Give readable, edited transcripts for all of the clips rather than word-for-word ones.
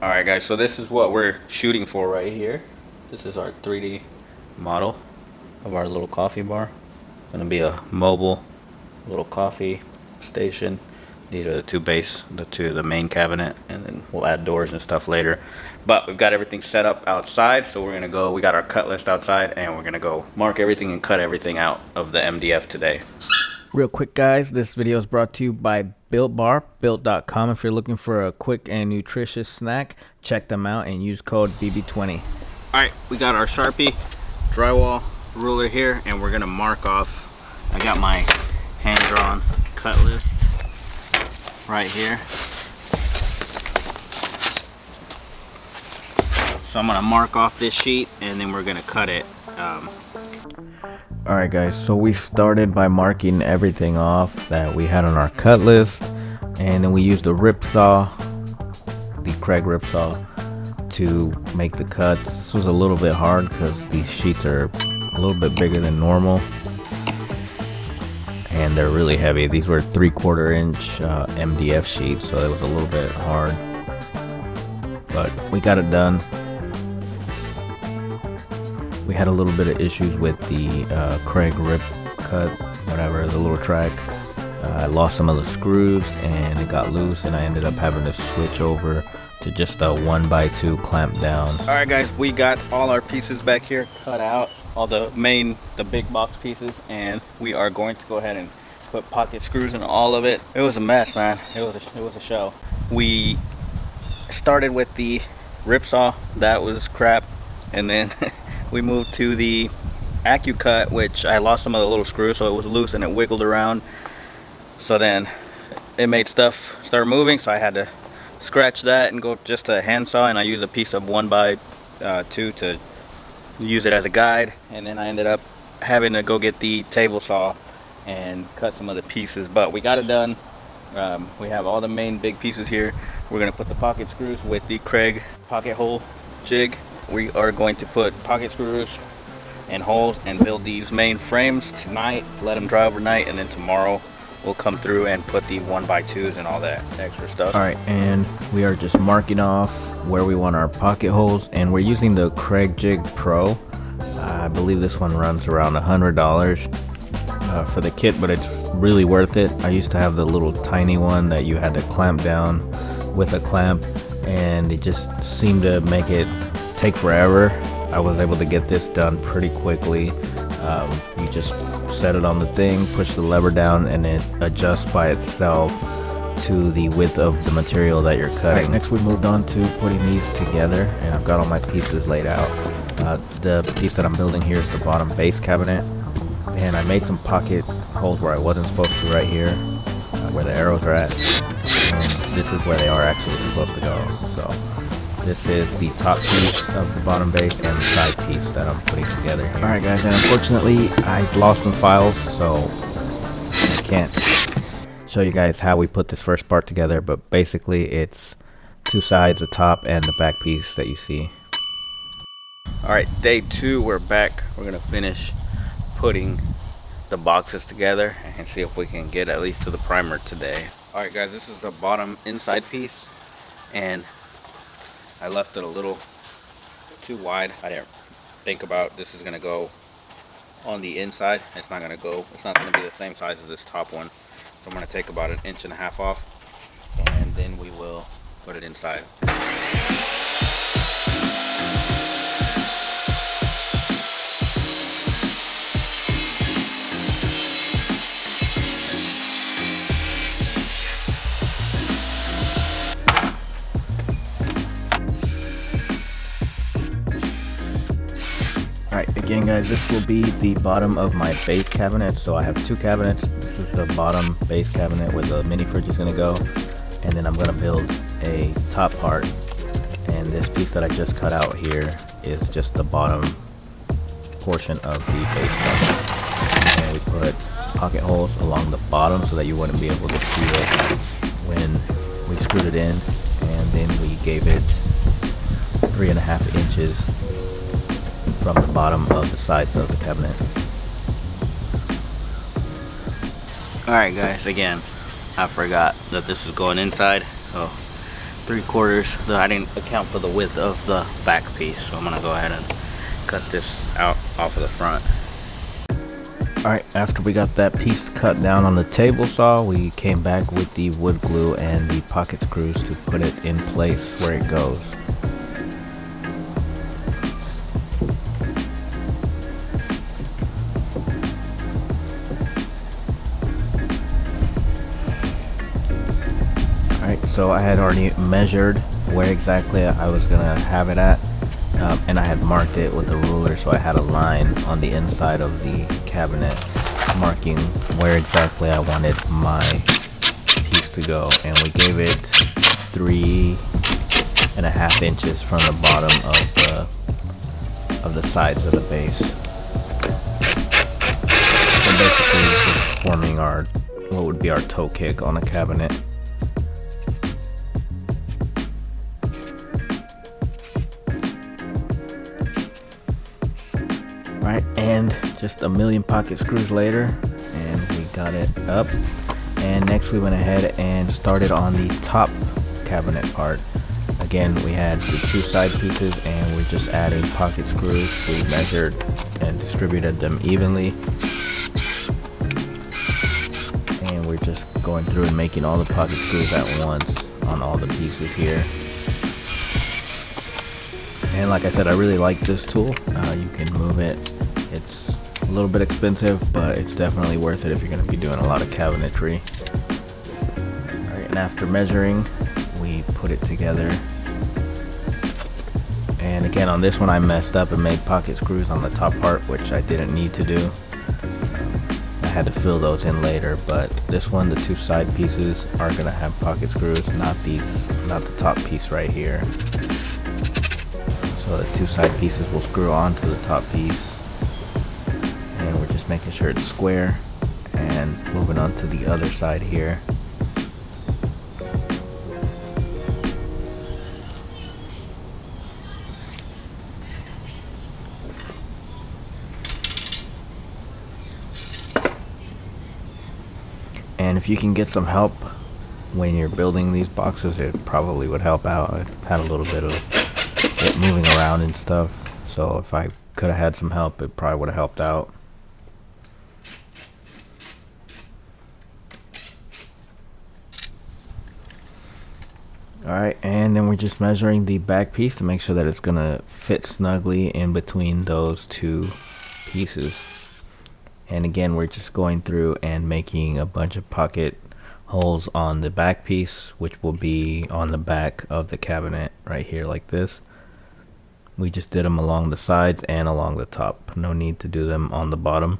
Alright guys, so this is what we're shooting for right here. This is our 3D model of our little coffee bar. It's gonna be a mobile little coffee station. These are the two base, the main cabinet, and then we'll add doors and stuff later. But we've got everything set up outside, so we're gonna go, we got our cut list outside, and we're gonna go mark everything and cut everything out of the MDF today. Real quick guys, this video is brought to you by Built Bar, built.com. If you're looking for a quick and nutritious snack, check them out and use code BB20. Alright, we got our Sharpie drywall ruler here, and we're gonna mark off. I got my hand-drawn cut list right here. So I'm gonna mark off this sheet and then we're gonna cut it. Alright guys, so we started by marking everything off that we had on our cut list, and then we used a rip saw, the Craig rip saw, to make the cuts. This was a little bit hard because these sheets are a little bit bigger than normal and they're really heavy. These were 3/4 inch MDF sheets, so it was a little bit hard, but we got it done. We had a little bit of issues with the Craig rip cut, whatever, the little track. I lost some of the screws and it got loose, and I ended up having to switch over to just a 1x2 clamp down. All right guys, we got all our pieces back here cut out, all the big box pieces, and we are going to go ahead and put pocket screws in all of it. It was a mess, man. It was a show. We started with the rip saw, that was crap, and then we moved to the AccuCut, which I lost some of the little screws, so it was loose and it wiggled around. So then it made stuff start moving, so I had to scratch that and go just a handsaw, and I used a piece of 1x2 to use it as a guide. And then I ended up having to go get the table saw and cut some of the pieces, but we got it done. We have all the main big pieces here. We're gonna put the pocket screws with the Craig pocket hole jig. We are going to put pocket screws and holes and build these main frames tonight, let them dry overnight, and then tomorrow we'll come through and put the 1x2s and all that extra stuff. All right, and we are just marking off where we want our pocket holes, and we're using the Craig Jig Pro. I believe this one runs around $100 for the kit, but it's really worth it. I used to have the little tiny one that you had to clamp down with a clamp, and it just seemed to make it take forever. I was able to get this done pretty quickly. You just set it on the thing, push the lever down, and it adjusts by itself to the width of the material that you're cutting. Right, next we moved on to putting these together, and I've got all my pieces laid out. The piece that I'm building here is the bottom base cabinet, and I made some pocket holes where I wasn't supposed to, right here, where the arrows are at, and this is where they are actually supposed to go. So this is the top piece of the bottom base and the side piece that I'm putting together here. Alright guys, and unfortunately I lost some files, so I can't show you guys how we put this first part together, but basically it's two sides, the top and the back piece that you see. Alright, day 2, we're back. We're going to finish putting the boxes together and see if we can get at least to the primer today. Alright guys, this is the bottom inside piece, and I left it a little too wide. I didn't think about this is going to go on the inside. It's not going to be the same size as this top one. So I'm going to take about 1.5 inches off, and then we will put it inside. Alright, again guys, this will be the bottom of my base cabinet. So I have two cabinets. This is the bottom base cabinet where the mini fridge is going to go, and then I'm going to build a top part, and this piece that I just cut out here is just the bottom portion of the base cabinet. And we put pocket holes along the bottom so that you wouldn't be able to see it when we screwed it in, and then we gave it 3.5 inches from the bottom of the sides of the cabinet. Alright guys, again, I forgot that this is going inside, so 3/4, though I didn't account for the width of the back piece, so I'm gonna go ahead and cut this out off of the front. Alright, after we got that piece cut down on the table saw, we came back with the wood glue and the pocket screws to put it in place where it goes. Alright, so I had already measured where exactly I was gonna have it at. And I had marked it with a ruler, so I had a line on the inside of the cabinet marking where exactly I wanted my piece to go, and we gave it 3.5 inches from the bottom of the sides of the base. So basically it's forming our what would be our toe kick on a cabinet. Right, and just a million pocket screws later, and we got it up. And next we went ahead and started on the top cabinet part. Again, we had the 2 side pieces, and we just added pocket screws. We measured and distributed them evenly, and we're just going through and making all the pocket screws at once on all the pieces here. And like I said, I really like this tool. You can move it. It's a little bit expensive, but it's definitely worth it if you're going to be doing a lot of cabinetry. Alright, and after measuring, we put it together. And again, on this one I messed up and made pocket screws on the top part, which I didn't need to do. I had to fill those in later, but this one, the 2 side pieces are going to have pocket screws, not the top piece right here. So the 2 side pieces will screw onto the top piece, and we're just making sure it's square and moving on to the other side here. And if you can get some help when you're building these boxes, it probably would help out. I had a little bit of it moving around and stuff, so if I could have had some help, it probably would have helped out. Alright, and then we're just measuring the back piece to make sure that it's gonna fit snugly in between those 2 pieces. And again, we're just going through and making a bunch of pocket holes on the back piece, which will be on the back of the cabinet right here like this. We just did them along the sides and along the top. No need to do them on the bottom.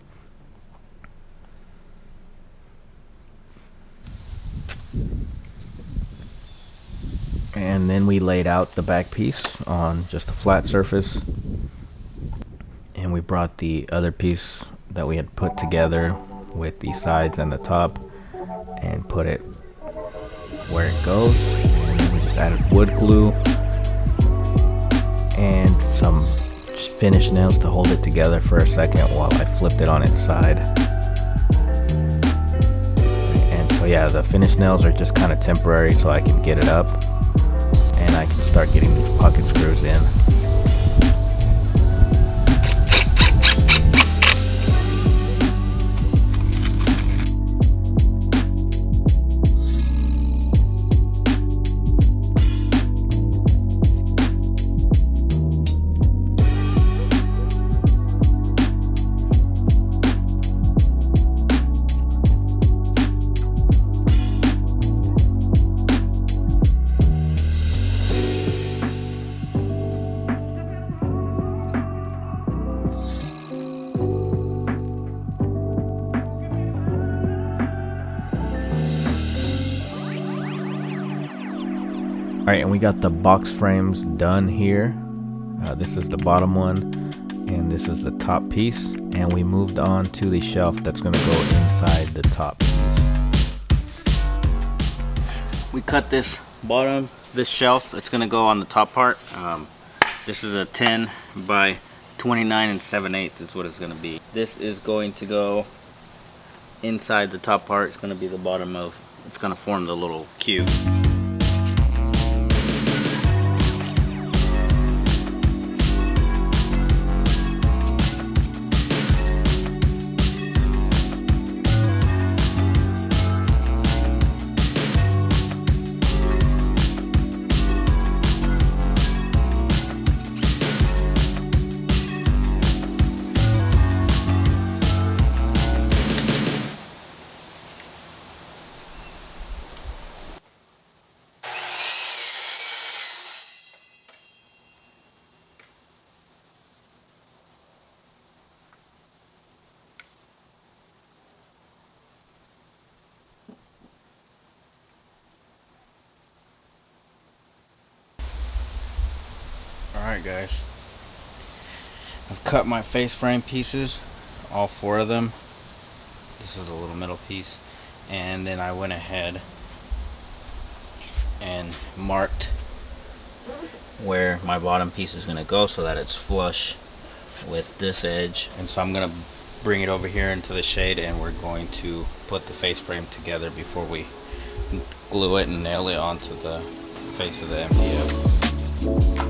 And then we laid out the back piece on just a flat surface. And we brought the other piece that we had put together with the sides and the top and put it where it goes. And then we just added wood glue and some finish nails to hold it together for a second while I flipped it on its side. And so yeah, the finish nails are just kind of temporary so I can get it up and I can start getting these pocket screws in. Alright, and we got the box frames done here. This is the bottom one, and this is the top piece. And we moved on to the shelf that's going to go inside the top piece. We cut this shelf that's going to go on the top part. This is a 10 by 29 7/8 is what it's going to be. This is going to go inside the top part. It's going to be the bottom of, it's going to form the little cube. Alright guys, I've cut my face frame pieces, all 4 of them. This is the little middle piece, and then I went ahead and marked where my bottom piece is going to go so that it's flush with this edge. And so I'm going to bring it over here into the shade, and we're going to put the face frame together before we glue it and nail it onto the face of the MDF.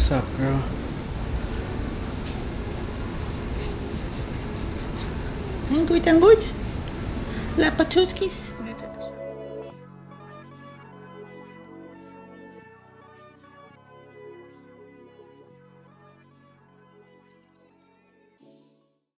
What's up, girl? I'm good. La Patuskis.